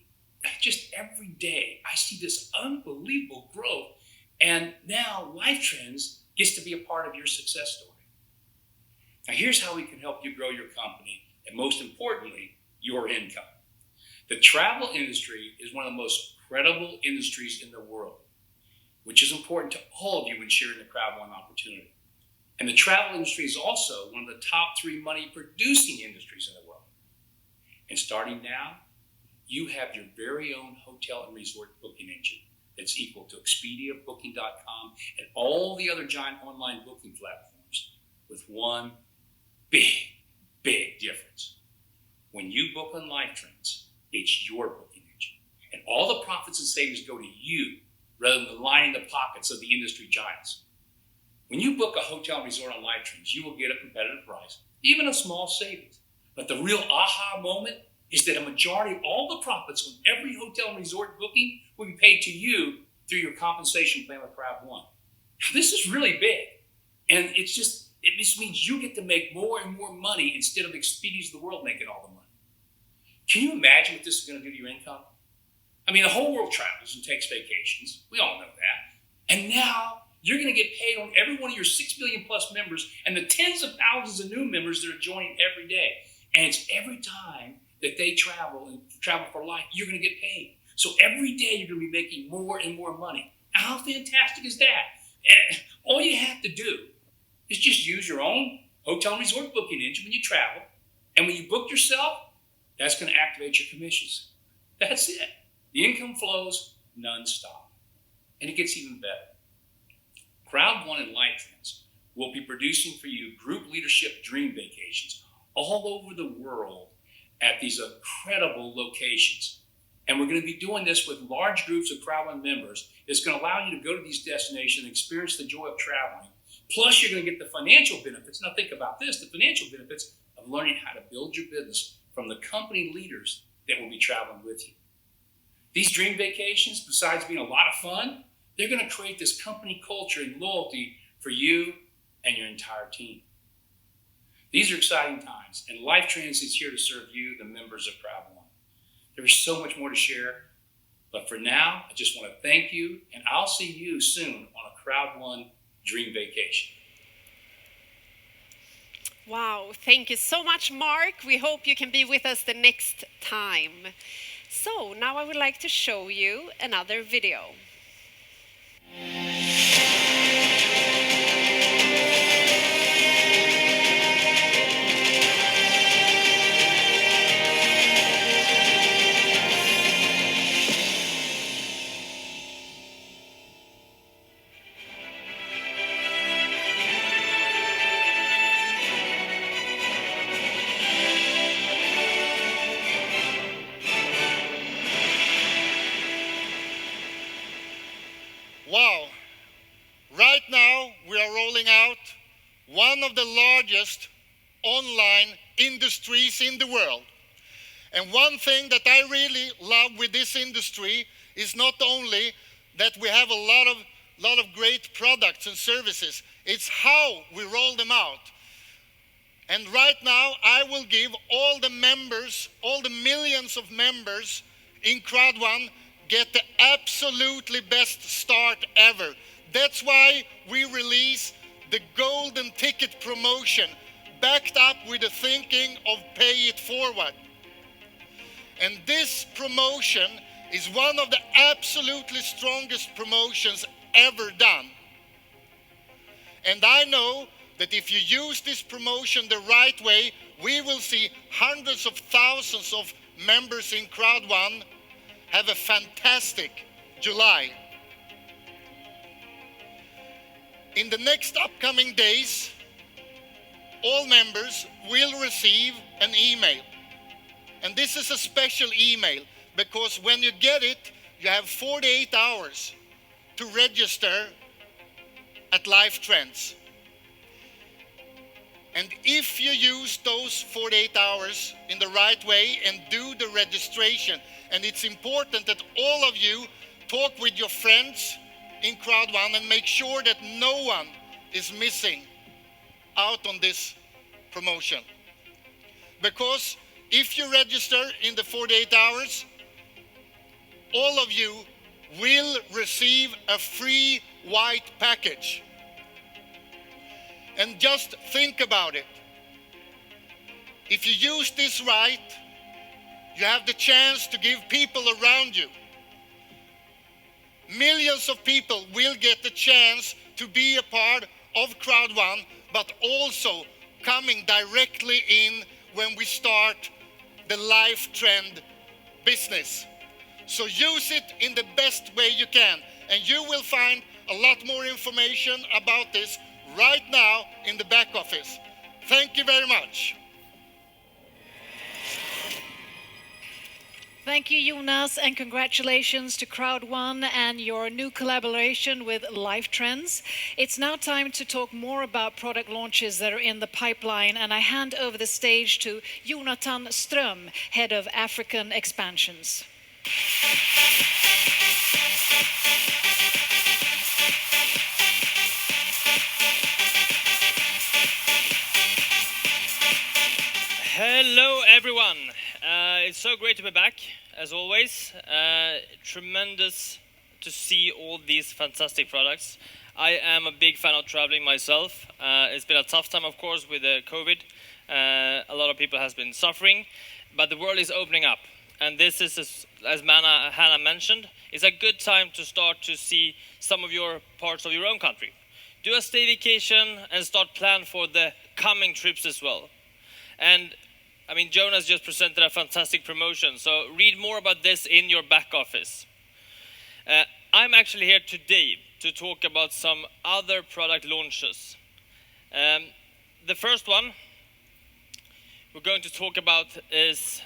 just every day I see this unbelievable growth, and now LifeTRNDS gets to be a part of your success story. Now here's how we can help you grow your company, and most importantly, your income. The travel industry is one of the most credible industries in the world, which is important to all of you in sharing the Crowd1 opportunity. And the travel industry is also one of the top 3 money producing industries in the world. And starting now, you have your very own hotel and resort booking engine that's equal to Expedia, Booking.com, and all the other giant online booking platforms, with one big difference. When you book on LifeTRNDS, it's your booking engine. And all the profits and savings go to you rather than lining the pockets of the industry giants. When you book a hotel and resort on LifeTRNDS, you will get a competitive price, even a small savings. But the real aha moment is that a majority of all the profits on every hotel and resort booking will be paid to you through your compensation plan with Crowd1. This is really big. And it just means you get to make more and more money instead of Expedias of the world making all the money. Can you imagine what this is going to do to your income? I mean, the whole world travels and takes vacations. We all know that. And now you're going to get paid on every one of your 6 million plus members and the tens of thousands of new members that are joining every day. And it's every time that they travel and travel for life, you're going to get paid. So every day you're going to be making more and more money. Now, how fantastic is that? And all you have to do is just use your own hotel and resort booking engine when you travel. And when you book yourself, that's going to activate your commissions. That's it. The income flows non-stop. And it gets even better. Crowd1 and LifeTRNDS will be producing for you group leadership dream vacations all over the world at these incredible locations. And we're going to be doing this with large groups of Crowd1 members. It's going to allow you to go to these destinations and experience the joy of traveling. Plus, you're going to get the financial benefits. Now, think about this, the financial benefits of learning how to build your business from the company leaders that will be traveling with you. These dream vacations, besides being a lot of fun, they're going to create this company culture and loyalty for you and your entire team. These are exciting times, and LifeTRNDS is here to serve you, the members of Crowd1. There is so much more to share, but for now, I just want to thank you, and I'll see you soon on a Crowd1 dream vacation. Wow, thank you so much, Mark. We hope you can be with us the next time. So now I would like to show you another video. Wow. Right now, we are rolling out one of the largest online industries in the world. And one thing that I really love with this industry is not only that we have a lot of great products and services, it's how we roll them out. And right now, I will give all the members, all the millions of members in Crowd1, get the absolutely best start ever. That's why we release the golden ticket promotion, backed up with the thinking of pay it forward. And this promotion is one of the absolutely strongest promotions ever done. And I know that if you use this promotion the right way, we will see hundreds of thousands of members in Crowd1 have a fantastic July. In the next upcoming days, all members will receive an email. And this is a special email because when you get it, you have 48 hours to register at LifeTRNDS. And if you use those 48 hours in the right way and do the registration, and it's important that all of you talk with your friends in Crowd1 and make sure that no one is missing out on this promotion. Because if you register in the 48 hours, all of you will receive a free white package. And just think about it. If you use this right, you have the chance to give people around you. Millions of people will get the chance to be a part of Crowd1, but also coming directly in when we start the LifeTRND business. So use it in the best way you can. And you will find a lot more information about this right now in the back office. Thank you very much. Thank you, Jonas, and congratulations to Crowd1 and your new collaboration with LifeTRNDS. It's now time to talk more about product launches that are in the pipeline, and I hand over the stage to Jonathan Ström, Head of African Expansions. Hello everyone, it's so great to be back as always. Tremendous to see all these fantastic products. I am a big fan of traveling myself. It's been a tough time of course with COVID. A lot of people has been suffering, but the world is opening up, and this is, as Hannah mentioned, it's a good time to start to see some of your parts of your own country. do a staycation and start plan for the coming trips as well. And I mean, Jonas just presented a fantastic promotion, so read more about this in your back office. I'm actually here today to talk about some other product launches. The first one we're going to talk about is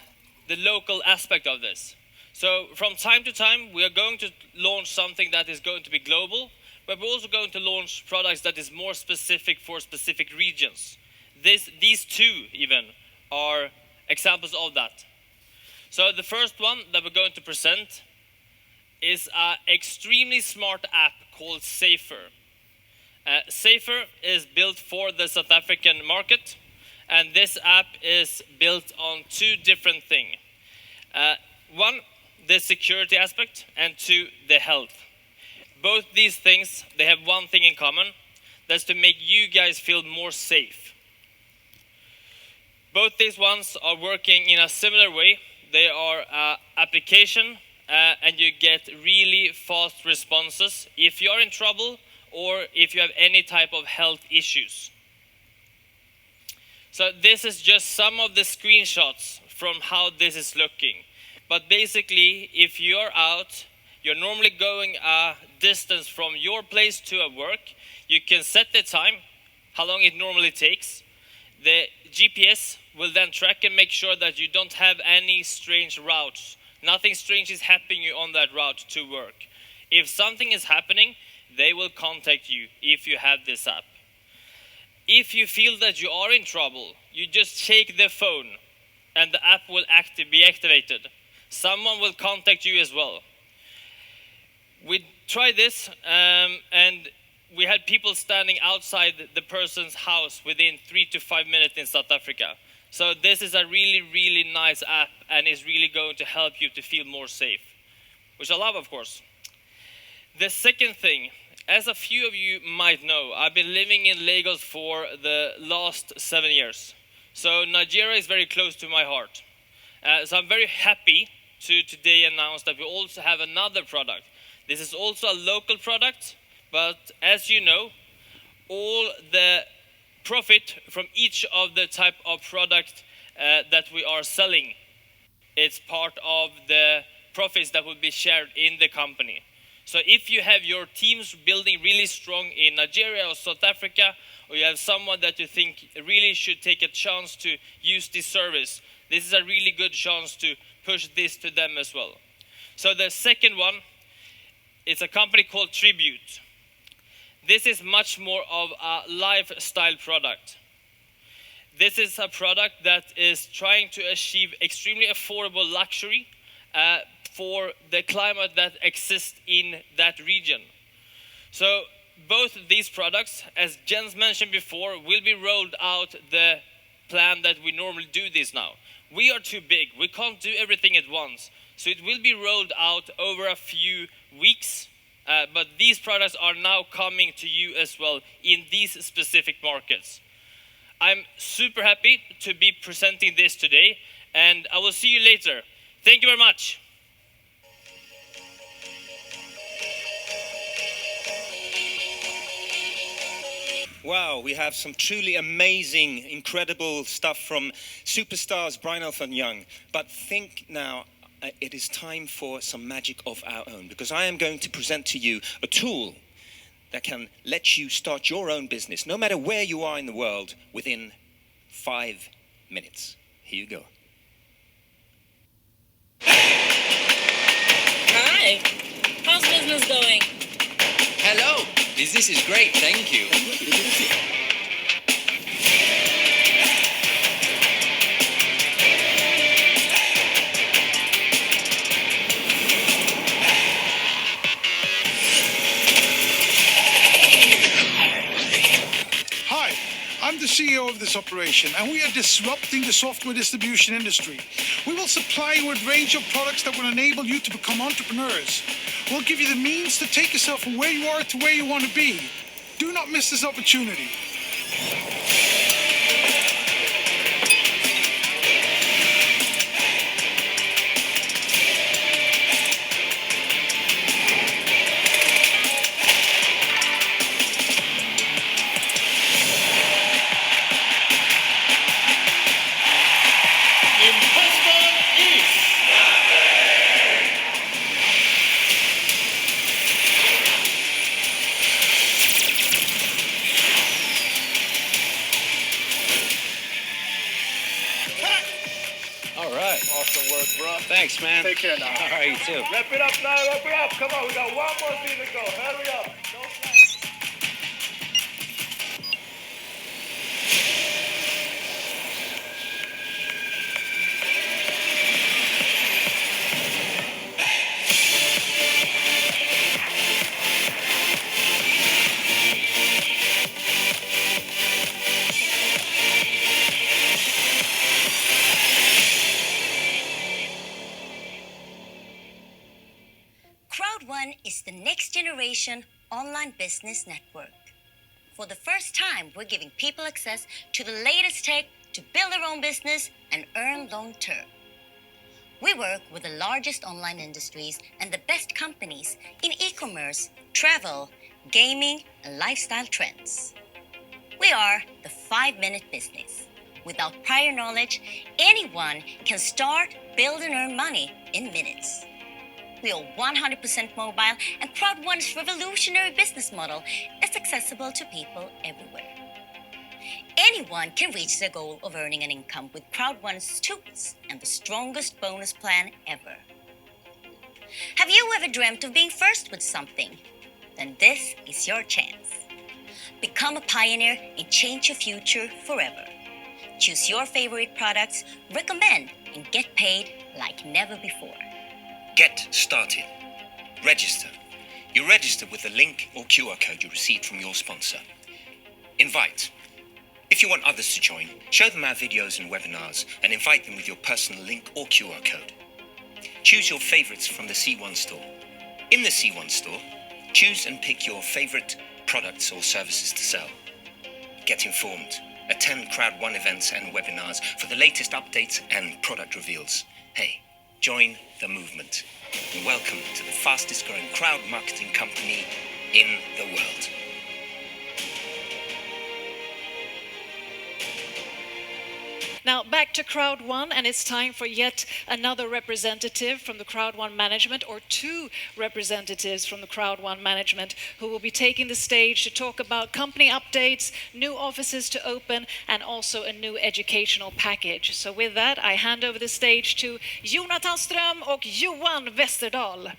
the local aspect of this. So from time to time, we are going to launch something that is going to be global, but we're also going to launch products that is more specific for specific regions. These two even are examples of that. So the first one that we're going to present is an extremely smart app called Safer. Safer is built for the South African market, and this app is built on two different things. One, the security aspect, and two, the health. Both these things, they have one thing in common, that's to make you guys feel more safe. Both these ones are working in a similar way. They are application, and you get really fast responses if you are in trouble or if you have any type of health issues. So this is just some of the screenshots from how this is looking. But basically, if you're out, you're normally going a distance from your place to a work, you can set the time, how long it normally takes. The GPS will then track and make sure that you don't have any strange routes. Nothing strange is happening on that route to work. If something is happening, they will contact you if you have this app. If you feel that you are in trouble, you just shake the phone and the app will be activated. Someone will contact you as well. We tried this and we had people standing outside the person's house within 3 to 5 minutes in South Africa. So this is a really, really nice app and is really going to help you to feel more safe, which I love, of course. The second thing, as a few of you might know, I've been living in Lagos for the last 7 years. So Nigeria is very close to my heart. So I'm very happy to today announce that we also have another product. This is also a local product, but as you know, all the profit from each of the type of product that we are selling, it's part of the profits that will be shared in the company. So if you have your teams building really strong in Nigeria or South Africa, or you have someone that you think really should take a chance to use this service, this is a really good chance to push this to them as well. So the second one, it's a company called Tribute. This is much more of a lifestyle product. This is a product that is trying to achieve extremely affordable luxury for the climate that exists in that region. So both of these products, as Jens mentioned before, will be rolled out the plan that we normally do this now. We are too big, we can't do everything at once. So it will be rolled out over a few weeks, but these products are now coming to you as well in these specific markets. I'm super happy to be presenting this today, and I will see you later. Thank you very much. Wow, we have some truly amazing, incredible stuff from superstars Brynolf and Young. But think now, it is time for some magic of our own, because I am going to present to you a tool that can let you start your own business, no matter where you are in the world, within 5 minutes. Here you go. Hi, how's business going? Hello, business is great, thank you. Hi, I'm the CEO of this operation, and we are disrupting the software distribution industry. We will supply you with a range of products that will enable you to become entrepreneurs. We'll give you the means to take yourself from where you are to where you want to be. Do not miss this opportunity. Awesome work, bro. Thanks, man. Take care now. All right, you too. Wrap it up now, wrap it up. Come on, we got one more thing to go. Hurry up. Don't slack. Crowd1 is the next generation online business network. For the first time, we're giving people access to the latest tech to build their own business and earn long term. We work with the largest online industries and the best companies in e-commerce, travel, gaming, and lifestyle trends. We are the 5-minute business. Without prior knowledge, anyone can start, build, and earn money in minutes. We are 100% mobile, and Crowd1's revolutionary business model is accessible to people everywhere. Anyone can reach their goal of earning an income with Crowd1's tools and the strongest bonus plan ever. Have you ever dreamt of being first with something? Then this is your chance. Become a pioneer and change your future forever. Choose your favorite products, recommend, and get paid like never before. Get started. Register. You register with the link or QR code you received from your sponsor. Invite. If you want others to join, show them our videos and webinars and invite them with your personal link or QR code. Choose your favorites from the C1 store. In the C1 store, choose and pick your favorite products or services to sell. Get informed. Attend Crowd1 events and webinars for the latest updates and product reveals. Hey, join the movement. And welcome to the fastest growing crowd marketing company in the world. Now back to Crowd1, and it's time for yet another representative from the Crowd1 management, or two representatives from the Crowd1 management, who will be taking the stage to talk about company updates, new offices to open, and also a new educational package. So with that, I hand over the stage to Jonathan Ström och Johan Westerdahl.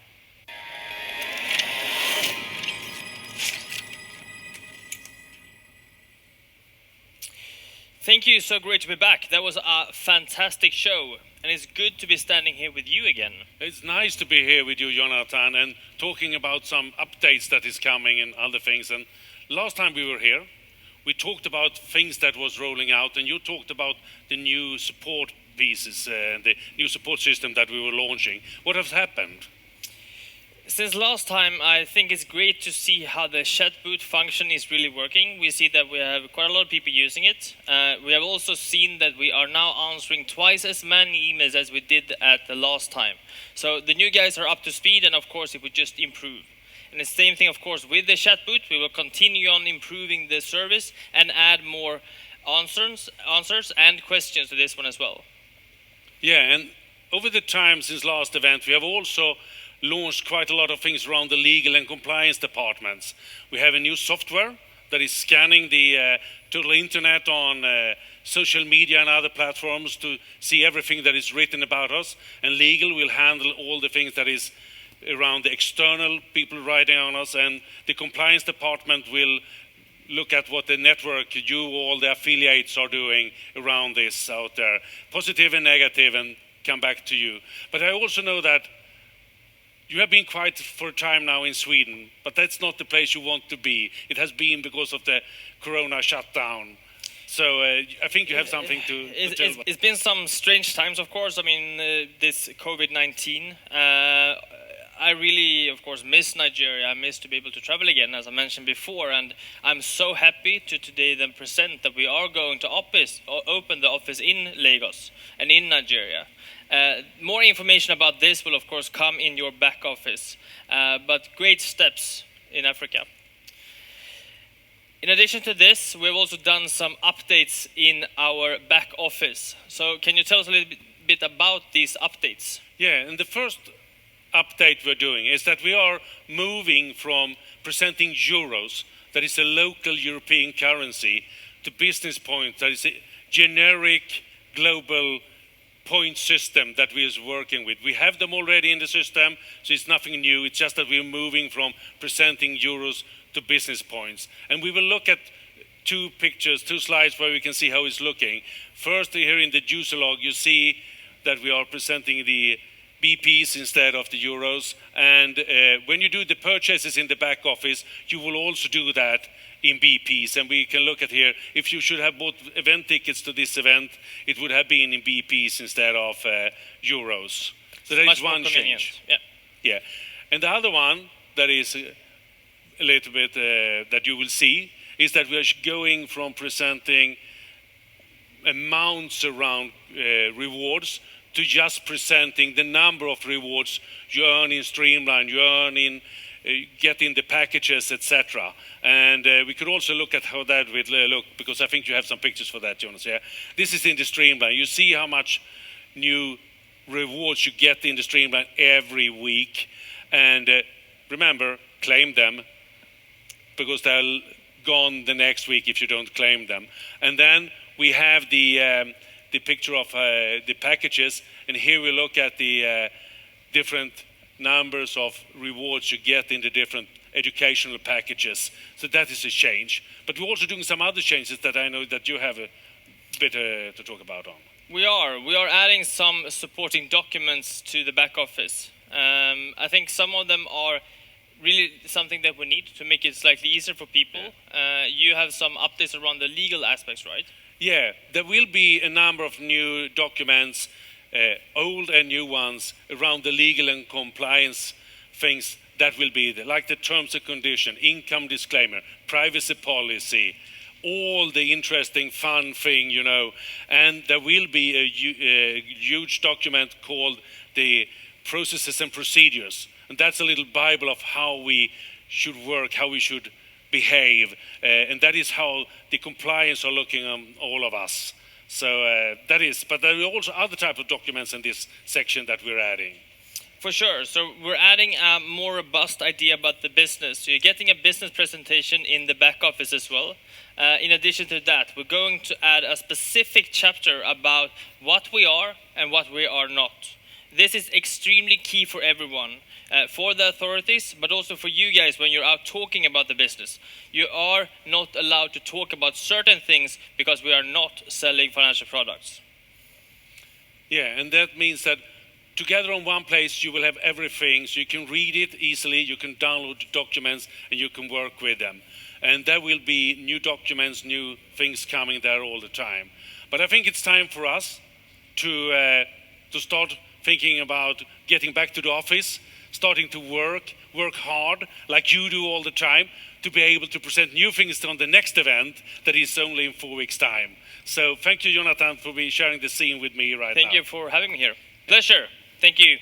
Thank you, so great to be back. That was a fantastic show, and it's good to be standing here with you again. It's nice to be here with you, Jonathan, and talking about some updates that is coming and other things. And last time we were here, we talked about things that was rolling out, and you talked about the new support pieces, the new support system that we were launching. What has happened? Since last time, I think it's great to see how the chatbot function is really working. We see that we have quite a lot of people using it. We have also seen that we are now answering twice as many emails as we did at the last time. So the new guys are up to speed, and of course it would just improve. And the same thing, of course, with the chatbot. We will continue on improving the service and add more answers and questions to this one as well. Yeah, and over the time since last event, we have also launched quite a lot of things around the legal and compliance departments. We have a new software that is scanning the total internet on social media and other platforms to see everything that is written about us. And legal will handle all the things that is around the external people writing on us. And the compliance department will look at what the network, all the affiliates are doing around this out there, positive and negative, and come back to you. But I also know that you have been quite for a time now in Sweden, but that's not the place you want to be. It has been because of the Corona shutdown. So I think you have something to tell about. It's been some strange times, of course. I mean, this COVID-19. I really, of course, miss Nigeria. I miss to be able to travel again, as I mentioned before. And I'm so happy to today then present that we are going to open the office in Lagos and in Nigeria. More information about this will, of course, come in your back office. But great steps in Africa. In addition to this, we've also done some updates in our back office. So can you tell us a little bit about these updates? Yeah, and the first update we're doing is that we are moving from presenting euros, that is a local European currency, to business points, that is a generic global point system that we is working with. We have them already in the system, so it's nothing new. It's just that we're moving from presenting euros to business points. And we will look at two pictures, two slides where we can see how it's looking. First, here in the user log, you see that we are presenting the BPs instead of the euros. And when you do the purchases in the back office, you will also do that in BPs. And we can look at here, if you should have bought event tickets to this event, it would have been in BPs instead of euros. So that is one change. Yeah. Yeah. And the other one that is a little bit that you will see is that we are going from presenting amounts around rewards to just presenting the number of rewards you earn in Streamline, you earn in getting the packages, etc. And we could also look at how that would look, because I think you have some pictures for that, Jonas. Yeah, this is in the Streamline. You see how much new rewards you get in the Streamline every week, and remember, claim them, because they're gone the next week if you don't claim them. And then we have the picture of the packages, and here we look at the different numbers of rewards you get in the different educational packages. So that is a change. But we're also doing some other changes that I know that you have a bit to talk about on. We are adding some supporting documents to the back office. I think some of them are really something that we need to make it slightly easier for people. You have some updates around the legal aspects, right? Yeah, there will be a number of new documents, old and new ones, around the legal and compliance things that will be there, like the terms and condition, income disclaimer, privacy policy, all the interesting fun thing, you know. And there will be a huge document called the processes and procedures. And that's a little Bible of how we should work, how we should behave. And that is how the compliance are looking on all of us. So that is, but there are also other type of documents in this section that we're adding. For sure. So we're adding a more robust idea about the business. So you're getting a business presentation in the back office as well. In addition to that, we're going to add a specific chapter about what we are and what we are not. This is extremely key for everyone, for the authorities, but also for you guys when you're out talking about the business. You are not allowed to talk about certain things because we are not selling financial products. Yeah, and that means that together on one place you will have everything, so you can read it easily, you can download the documents, and you can work with them. And there will be new documents, new things coming there all the time. But I think it's time for us to start thinking about getting back to the office, starting to work hard, like you do all the time, to be able to present new things on the next event that is only in 4 weeks' time. So thank you, Jonathan, for sharing the scene with me right now. Thank you for having me here. Pleasure. Thank you.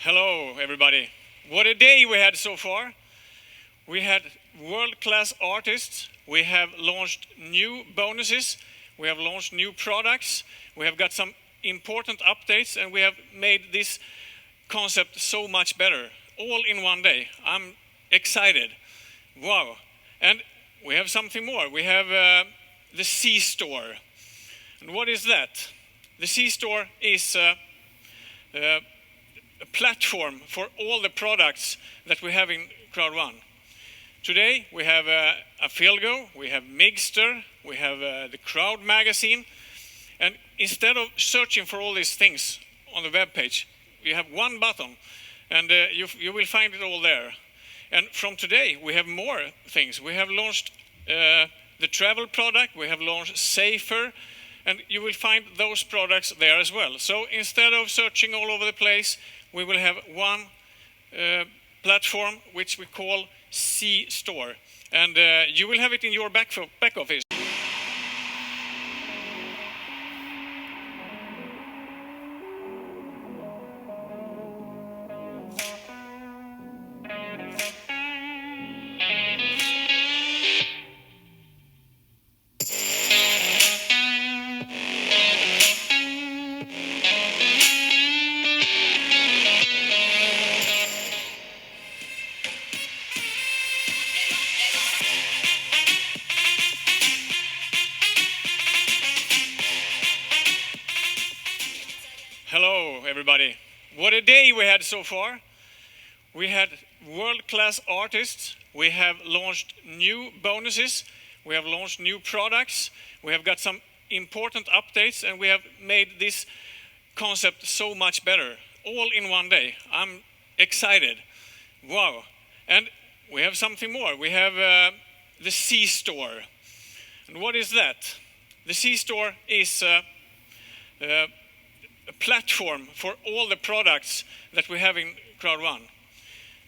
Hello, everybody. What a day we had so far. We had world-class artists. We have launched new bonuses. We have launched new products. We have got some important updates, and we have made this concept so much better, all in one day. I'm excited. Wow. And we have something more. We have the C-Store. And what is that? The C-Store is a platform for all the products that we have in Crowd1. Today we have Philgo, we have Migster, we have the Crowd magazine, and instead of searching for all these things on the web page, you have one button, and you will find it all there. And from today we have more things. We have launched the travel product, we have launched Safer, and you will find those products there as well. So instead of searching all over the place, we will have one platform which we call C store. And you will have it in your back office. Hello, everybody. What a day we had so far. We had world-class artists. We have launched new bonuses. We have launched new products. We have got some important updates, and we have made this concept so much better, all in one day. I'm excited. Wow. And we have something more. We have the C Store. And what is that? The C Store is a platform for all the products that we have in Crowd1.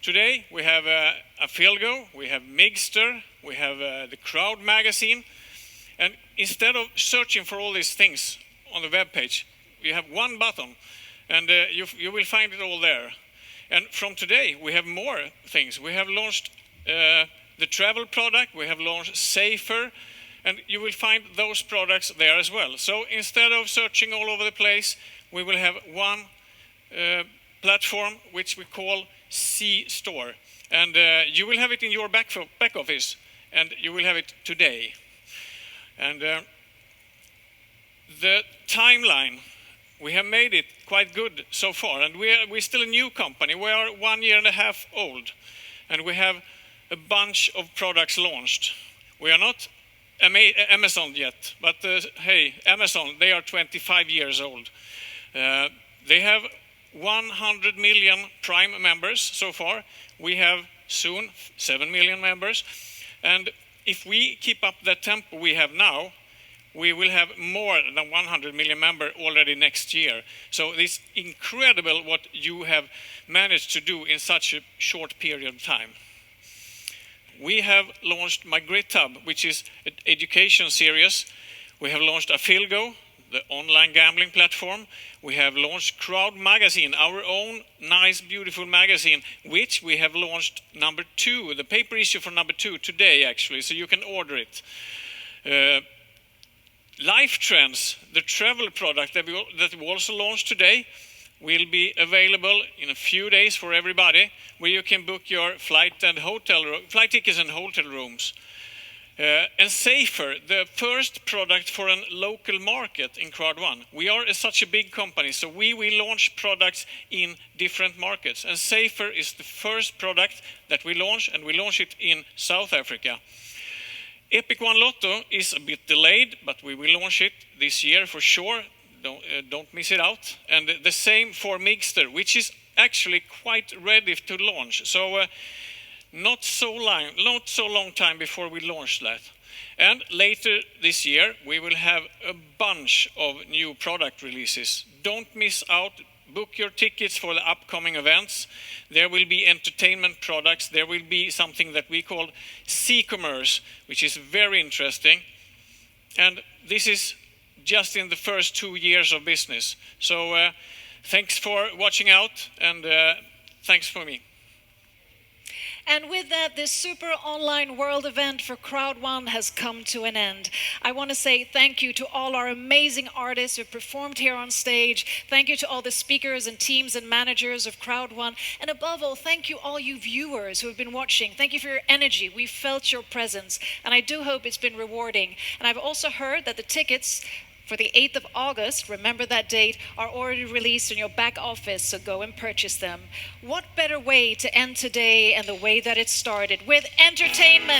Today we have a Filgo, we have Migster, we have the Crowd magazine, and instead of searching for all these things on the web page, you have one button, and you will find it all there. And from today we have more things. We have launched the travel product, we have launched Safer, and you will find those products there as well. So instead of searching all over the place, we will have one platform which we call C Store. And you will have it in your back office, and you will have it today. And the timeline, we have made it quite good so far. And we're still a new company. We are 1.5 years old. And we have a bunch of products launched. We are not Amazon yet, but hey, Amazon, they are 25 years old. They have 100 million Prime members so far. We have soon 7 million members. And if we keep up the tempo we have now, we will have more than 100 million members already next year. So it's incredible what you have managed to do in such a short period of time. We have launched My Grit Hub, which is an education series. We have launched Filgo, the online gambling platform. We have launched Crowd magazine, our own nice, beautiful magazine, which we have launched #2, the paper issue for #2 today, actually, so you can order it. LifeTRNDS, the travel product that we also launched today, will be available in a few days for everybody, where you can book your flight tickets and hotel rooms. And Safer, the first product for a local market in Crowd1. We are such a big company, so we will launch products in different markets. And Safer is the first product that we launch, and we launch it in South Africa. Epic One Lotto is a bit delayed, but we will launch it this year for sure. Don't miss it out. And the same for Migster, which is actually quite ready to launch. So not so long time before we launch that. And later this year, we will have a bunch of new product releases. Don't miss out. Book your tickets for the upcoming events. There will be entertainment products. There will be something that we call C-commerce, which is very interesting. And this is just in the first 2 years of business. So thanks for watching out, and thanks for me. And with that, this super online world event for Crowd1 has come to an end. I want to say thank you to all our amazing artists who performed here on stage. Thank you to all the speakers and teams and managers of Crowd1. And above all, thank you all you viewers who have been watching. Thank you for your energy. We felt your presence. And I do hope it's been rewarding. And I've also heard that the tickets for the 8th of August, remember that date, are already released in your back office, so go and purchase them. What better way to end today and the way that it started, with entertainment?